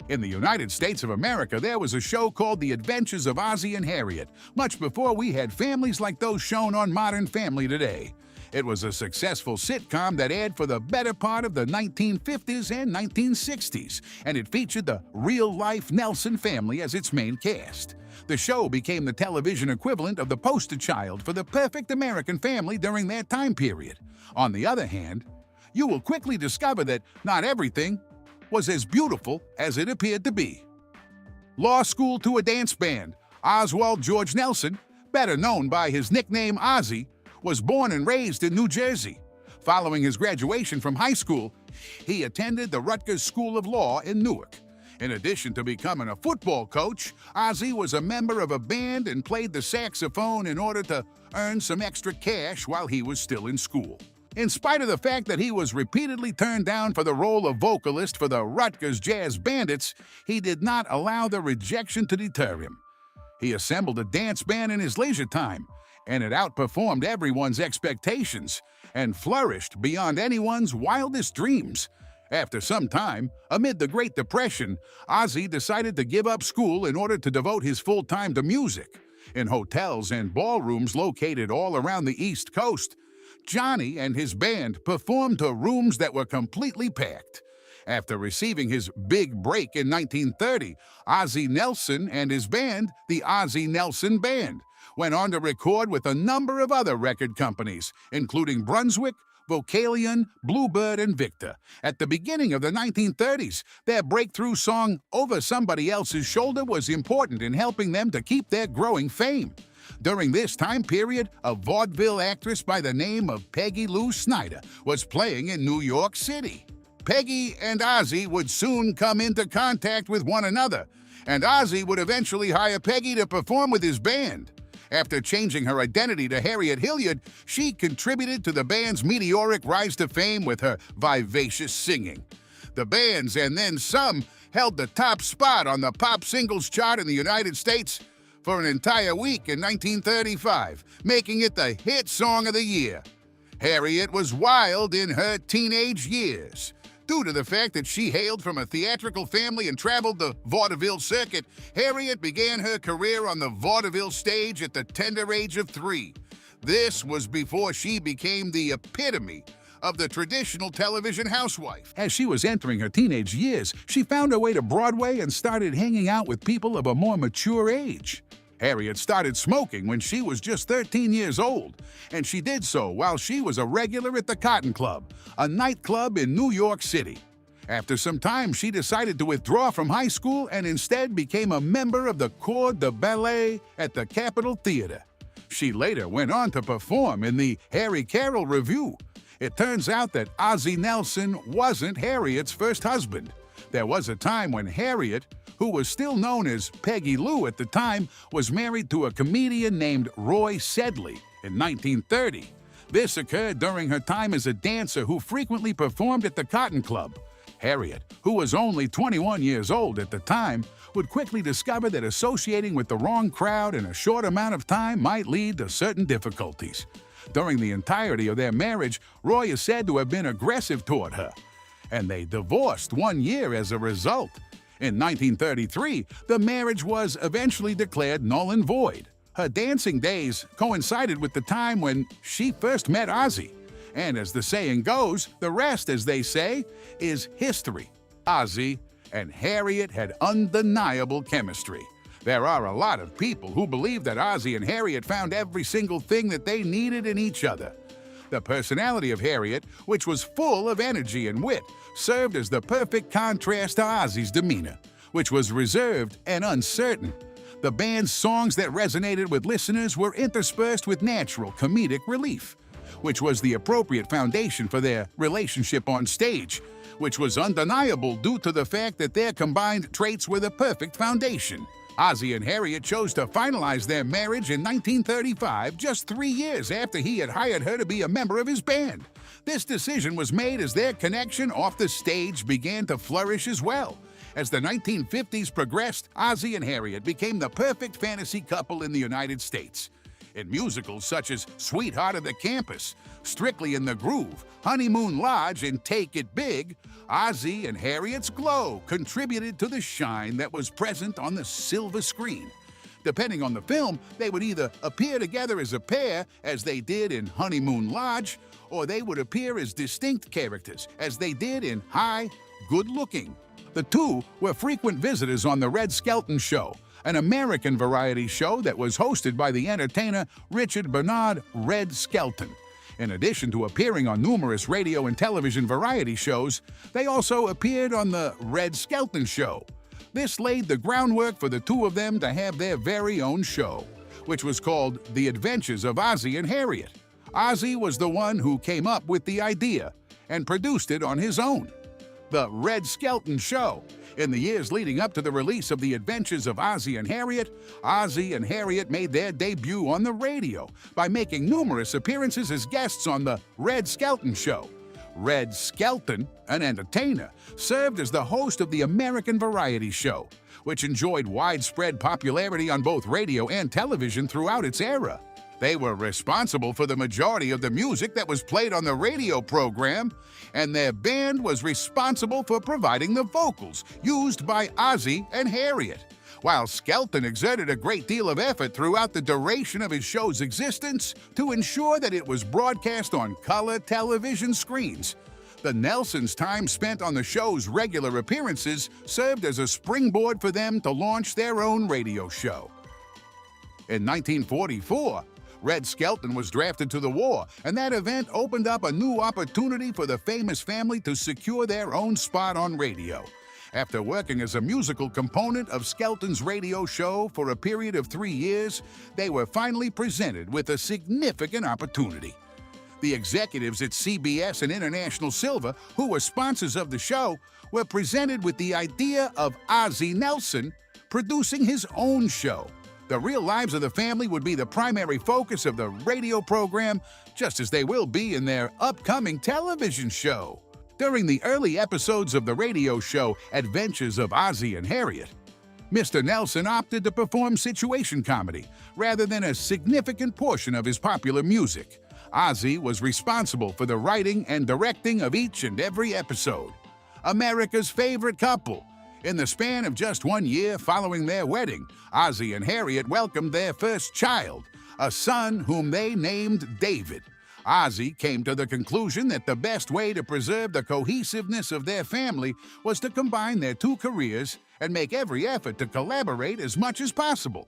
In the United States of America, there was a show called The Adventures of Ozzie and Harriet, much before we had families like those shown on Modern Family today. It was a successful sitcom that aired for the better part of the 1950s and 1960s, and it featured the real-life Nelson family as its main cast. The show became the television equivalent of the poster child for the perfect American family during that time period. On the other hand, you will quickly discover that not everything was as beautiful as it appeared to be. Law school to a dance band, Oswald George Nelson, better known by his nickname Ozzie, was born and raised in New Jersey. Following his graduation from high school, he attended the Rutgers School of Law in Newark. In addition to becoming a football coach, Ozzie was a member of a band and played the saxophone in order to earn some extra cash while he was still in school. In spite of the fact that he was repeatedly turned down for the role of vocalist for the Rutgers Jazz Bandits, he did not allow the rejection to deter him. He assembled a dance band in his leisure time, and it outperformed everyone's expectations and flourished beyond anyone's wildest dreams. After some time, amid the Great Depression, Ozzie decided to give up school in order to devote his full time to music. In hotels and ballrooms located all around the East Coast, Johnny and his band performed to rooms that were completely packed. After receiving his big break in 1930, Ozzie Nelson and his band, the Ozzie Nelson Band, went on to record with a number of other record companies, including Brunswick, Vocalion, Bluebird, and Victor. At the beginning of the 1930s, their breakthrough song Over Somebody Else's Shoulder was important in helping them to keep their growing fame. During this time period, a vaudeville actress by the name of Peggy Lou Snyder was playing in New York City. Peggy and Ozzie would soon come into contact with one another, and Ozzie would eventually hire Peggy to perform with his band. After changing her identity to Harriet Hilliard, she contributed to the band's meteoric rise to fame with her vivacious singing. The Bands and Then Some held the top spot on the pop singles chart in the United States for an entire week in 1935, making it the hit song of the year. Harriet was wild in her teenage years. Due to the fact that she hailed from a theatrical family and traveled the vaudeville circuit, Harriet began her career on the vaudeville stage at the tender age of 3. This was before she became the epitome of the traditional television housewife. As she was entering her teenage years, she found her way to Broadway and started hanging out with people of a more mature age. Harriet started smoking when she was just 13 years old, and she did so while she was a regular at the Cotton Club, a nightclub in New York City. After some time, she decided to withdraw from high school and instead became a member of the Corps de Ballet at the Capitol Theater. She later went on to perform in the Harry Carroll Revue. It turns out that Ozzie Nelson wasn't Harriet's first husband. There was a time when Harriet, who was still known as Peggy Lou at the time, was married to a comedian named Roy Sedley in 1930. This occurred during her time as a dancer who frequently performed at the Cotton Club. Harriet, who was only 21 years old at the time, would quickly discover that associating with the wrong crowd in a short amount of time might lead to certain difficulties. During the entirety of their marriage, Roy is said to have been aggressive toward her, and they divorced 1 year as a result. In 1933, the marriage was eventually declared null and void. Her dancing days coincided with the time when she first met Ozzie. And as the saying goes, the rest, as they say, is history. Ozzie and Harriet had undeniable chemistry. There are a lot of people who believe that Ozzie and Harriet found every single thing that they needed in each other. The personality of Harriet, which was full of energy and wit, served as the perfect contrast to Ozzie's demeanor, which was reserved and uncertain. The band's songs that resonated with listeners were interspersed with natural comedic relief, which was the appropriate foundation for their relationship on stage, which was undeniable due to the fact that their combined traits were the perfect foundation. Ozzie and Harriet chose to finalize their marriage in 1935, just 3 years after he had hired her to be a member of his band. This decision was made as their connection off the stage began to flourish as well. As the 1950s progressed, Ozzie and Harriet became the perfect fantasy couple in the United States. In musicals such as Sweetheart of the Campus, Strictly in the Groove, Honeymoon Lodge, and Take It Big, Ozzie and Harriet's glow contributed to the shine that was present on the silver screen. Depending on the film, they would either appear together as a pair, as they did in Honeymoon Lodge, or they would appear as distinct characters, as they did in Hi, Good Looking. The two were frequent visitors on The Red Skelton Show, an American variety show that was hosted by the entertainer Richard Bernard Red Skelton. In addition to appearing on numerous radio and television variety shows, they also appeared on The Red Skelton Show. This laid the groundwork for the two of them to have their very own show, which was called The Adventures of Ozzie and Harriet. Ozzie was the one who came up with the idea and produced it on his own. The Red Skelton Show. In the years leading up to the release of The Adventures of Ozzie and Harriet, Ozzie and Harriet made their debut on the radio by making numerous appearances as guests on The Red Skelton Show. Red Skelton, an entertainer, served as the host of the American variety show, which enjoyed widespread popularity on both radio and television throughout its era. They were responsible for the majority of the music that was played on the radio program, and their band was responsible for providing the vocals used by Ozzie and Harriet. While Skelton exerted a great deal of effort throughout the duration of his show's existence to ensure that it was broadcast on color television screens, the Nelsons' time spent on the show's regular appearances served as a springboard for them to launch their own radio show. In 1944, Red Skelton was drafted to the war, and that event opened up a new opportunity for the famous family to secure their own spot on radio. After working as a musical component of Skelton's radio show for a period of 3 years, they were finally presented with a significant opportunity. The executives at CBS and International Silver, who were sponsors of the show, were presented with the idea of Ozzie Nelson producing his own show. The real lives of the family would be the primary focus of the radio program, just as they will be in their upcoming television show. During the early episodes of the radio show Adventures of Ozzie and Harriet, Mr. Nelson opted to perform situation comedy rather than a significant portion of his popular music. Ozzie was responsible for the writing and directing of each and every episode. America's favorite couple. In the span of just 1 year following their wedding, Ozzie and Harriet welcomed their first child, a son whom they named David. Ozzie came to the conclusion that the best way to preserve the cohesiveness of their family was to combine their two careers and make every effort to collaborate as much as possible.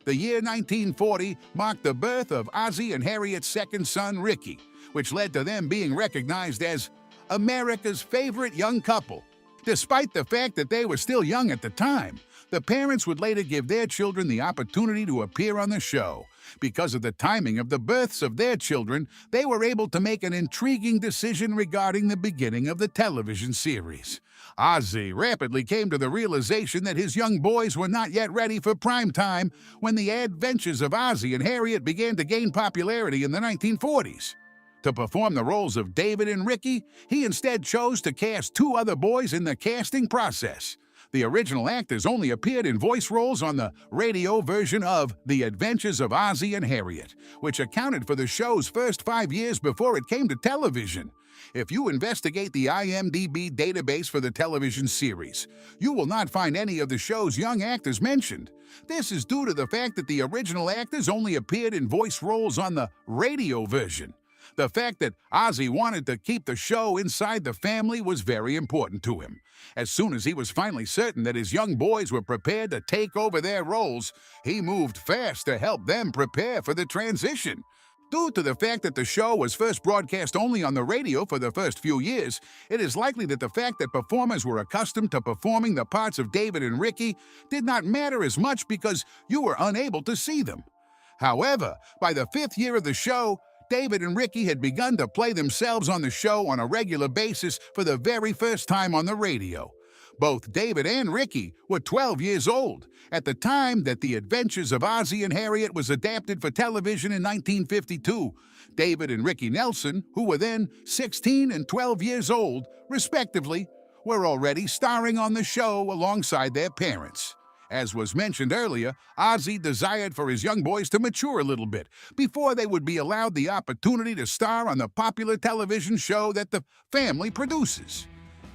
The year 1940 marked the birth of Ozzie and Harriet's second son, Ricky, which led to them being recognized as America's favorite young couple. Despite the fact that they were still young at the time, the parents would later give their children the opportunity to appear on the show. Because of the timing of the births of their children, they were able to make an intriguing decision regarding the beginning of the television series. Ozzie rapidly came to the realization that his young boys were not yet ready for prime time when the Adventures of Ozzie and Harriet began to gain popularity in the 1940s. To perform the roles of David and Ricky, he instead chose to cast two other boys in the casting process. The original actors only appeared in voice roles on the radio version of The Adventures of Ozzie and Harriet, which accounted for the show's first 5 years before it came to television. If you investigate the IMDb database for the television series, you will not find any of the show's young actors mentioned. This is due to the fact that the original actors only appeared in voice roles on the radio version. The fact that Ozzie wanted to keep the show inside the family was very important to him. As soon as he was finally certain that his young boys were prepared to take over their roles, he moved fast to help them prepare for the transition. Due to the fact that the show was first broadcast only on the radio for the first few years, it is likely that the fact that performers were accustomed to performing the parts of David and Ricky did not matter as much because you were unable to see them. However, by the 5th year of the show, David and Ricky had begun to play themselves on the show on a regular basis for the very first time on the radio. Both David and Ricky were 12 years old at the time that The Adventures of Ozzie and Harriet was adapted for television in 1952. David and Ricky Nelson, who were then 16 and 12 years old, respectively, were already starring on the show alongside their parents. As was mentioned earlier, Ozzie desired for his young boys to mature a little bit before they would be allowed the opportunity to star on the popular television show that the family produces.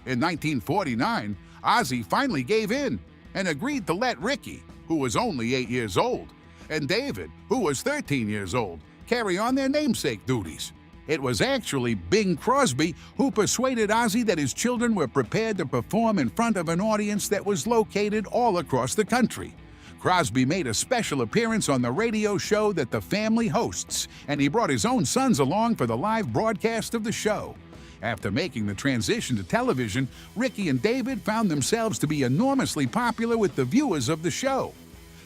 In 1949, Ozzie finally gave in and agreed to let Ricky, who was only 8 years old, and David, who was 13 years old, carry on their namesake duties. It was actually Bing Crosby who persuaded Ozzie that his children were prepared to perform in front of an audience that was located all across the country. Crosby made a special appearance on the radio show that the family hosts, and he brought his own sons along for the live broadcast of the show. After making the transition to television, Ricky and David found themselves to be enormously popular with the viewers of the show.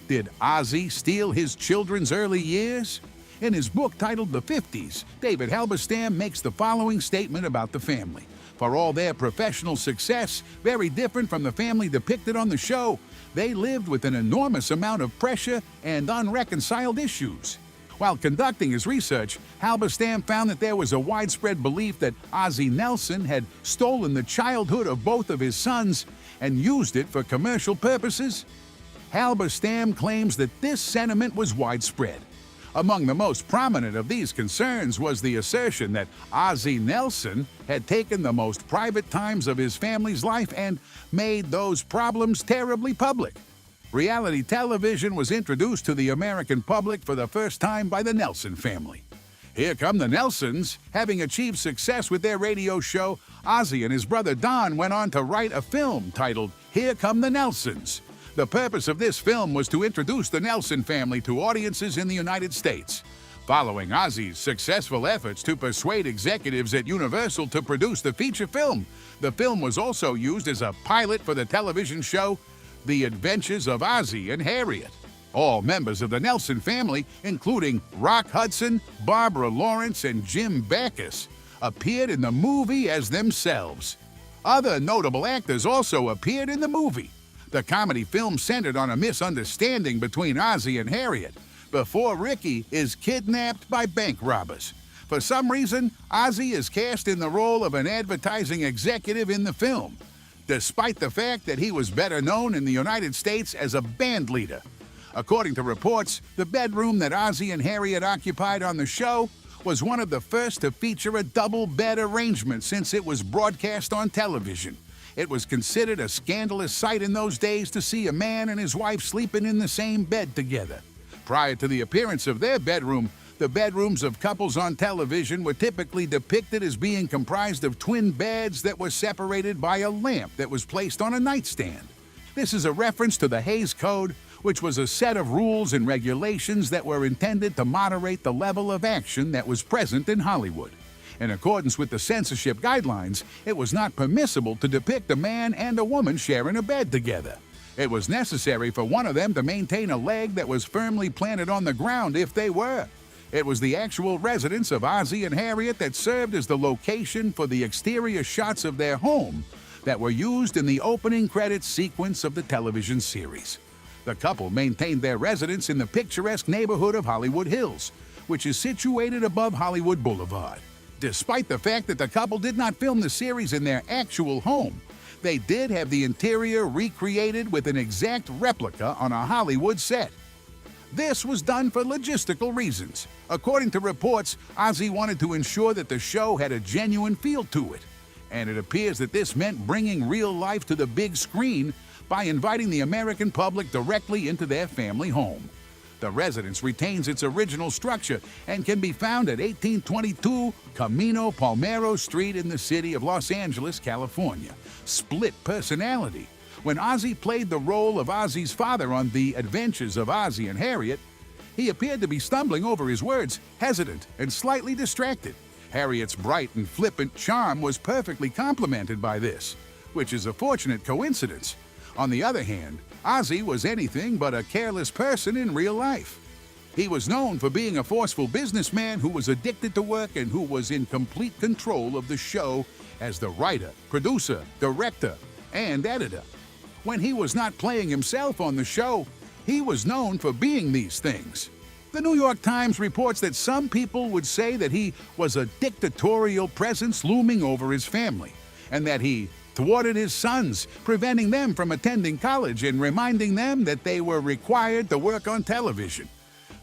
Did Ozzie steal his children's early years? In his book titled The 50s, David Halberstam makes the following statement about the family. For all their professional success, very different from the family depicted on the show, they lived with an enormous amount of pressure and unreconciled issues. While conducting his research, Halberstam found that there was a widespread belief that Ozzie Nelson had stolen the childhood of both of his sons and used it for commercial purposes. Halberstam claims that this sentiment was widespread. Among the most prominent of these concerns was the assertion that Ozzie Nelson had taken the most private times of his family's life and made those problems terribly public. Reality television was introduced to the American public for the first time by the Nelson family. Here come the Nelsons. Having achieved success with their radio show, Ozzie and his brother Don went on to write a film titled Here Come the Nelsons. The purpose of this film was to introduce the Nelson family to audiences in the United States. Following Ozzie's successful efforts to persuade executives at Universal to produce the feature film, the film was also used as a pilot for the television show The Adventures of Ozzie and Harriet. All members of the Nelson family, including Rock Hudson, Barbara Lawrence, and Jim Backus, appeared in the movie as themselves. Other notable actors also appeared in the movie. The comedy film centered on a misunderstanding between Ozzie and Harriet before Ricky is kidnapped by bank robbers. For some reason, Ozzie is cast in the role of an advertising executive in the film, despite the fact that he was better known in the United States as a band leader. According to reports, the bedroom that Ozzie and Harriet occupied on the show was one of the first to feature a double bed arrangement since it was broadcast on television. It was considered a scandalous sight in those days to see a man and his wife sleeping in the same bed together. Prior to the appearance of their bedroom, the bedrooms of couples on television were typically depicted as being comprised of twin beds that were separated by a lamp that was placed on a nightstand. This is a reference to the Hays Code, which was a set of rules and regulations that were intended to moderate the level of action that was present in Hollywood. In accordance with the censorship guidelines, it was not permissible to depict a man and a woman sharing a bed together. It was necessary for one of them to maintain a leg that was firmly planted on the ground if they were. It was the actual residence of Ozzie and Harriet that served as the location for the exterior shots of their home that were used in the opening credits sequence of the television series. The couple maintained their residence in the picturesque neighborhood of Hollywood Hills, which is situated above Hollywood Boulevard. Despite the fact that the couple did not film the series in their actual home, they did have the interior recreated with an exact replica on a Hollywood set. This was done for logistical reasons. According to reports, Ozzie wanted to ensure that the show had a genuine feel to it, and it appears that this meant bringing real life to the big screen by inviting the American public directly into their family home. The residence retains its original structure and can be found at 1822 Camino Palmero Street in the city of Los Angeles, California. Split personality. When Ozzie played the role of Ozzie's father on The Adventures of Ozzie and Harriet, he appeared to be stumbling over his words, hesitant and slightly distracted. Harriet's bright and flippant charm was perfectly complemented by this, which is a fortunate coincidence. On the other hand, Ozzie was anything but a careless person in real life. He was known for being a forceful businessman who was addicted to work and who was in complete control of the show as the writer, producer, director, and editor. When he was not playing himself on the show, he was known for being these things. The New York Times reports that some people would say that he was a dictatorial presence looming over his family, and that he thwarted his sons, preventing them from attending college and reminding them that they were required to work on television.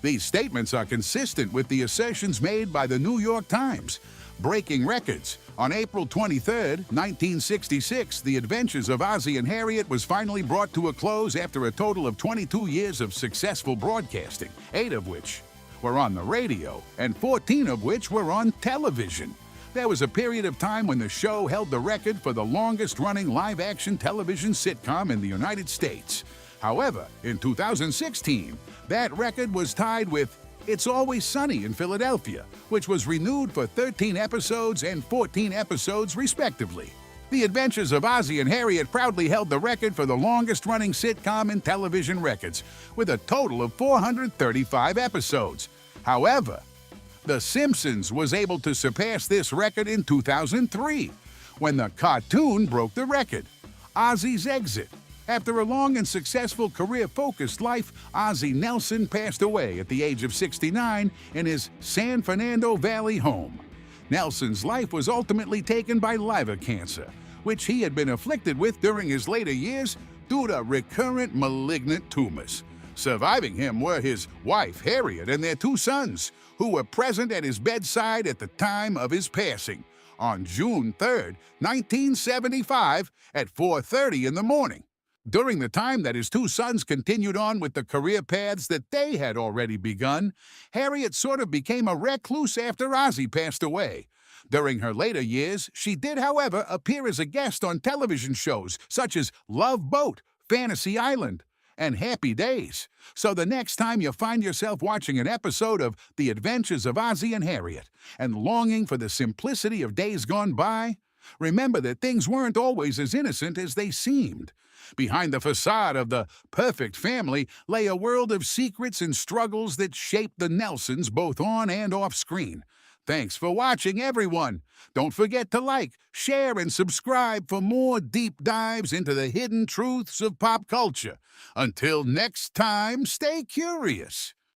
These statements are consistent with the assertions made by the New York Times, breaking records. On April 23, 1966, The Adventures of Ozzie and Harriet was finally brought to a close after a total of 22 years of successful broadcasting, 8 of which were on the radio and 14 of which were on television. There was a period of time when the show held the record for the longest-running live-action television sitcom in the United States. However, in 2016, that record was tied with It's Always Sunny in Philadelphia, which was renewed for 13 episodes and 14 episodes respectively. The Adventures of Ozzie and Harriet proudly held the record for the longest-running sitcom in television records, with a total of 435 episodes. However, The Simpsons was able to surpass this record in 2003, when the cartoon broke the record. Ozzie's Exit. After a long and successful career-focused life, Ozzie Nelson passed away at the age of 69 in his San Fernando Valley home. Nelson's life was ultimately taken by liver cancer, which he had been afflicted with during his later years due to recurrent malignant tumors. Surviving him were his wife, Harriet, and their 2 sons, who were present at his bedside at the time of his passing, on June 3, 1975, at 4:30 in the morning. During the time that his 2 sons continued on with the career paths that they had already begun, Harriet sort of became a recluse after Ozzie passed away. During her later years, she did, however, appear as a guest on television shows such as Love Boat, Fantasy Island, and Happy Days. So the next time you find yourself watching an episode of The Adventures of Ozzie and Harriet and longing for the simplicity of days gone by, remember that things weren't always as innocent as they seemed. Behind the facade of the perfect family lay a world of secrets and struggles that shaped the Nelsons both on and off screen. Thanks for watching, everyone. Don't forget to like, share, and subscribe for more deep dives into the hidden truths of pop culture. Until next time, stay curious.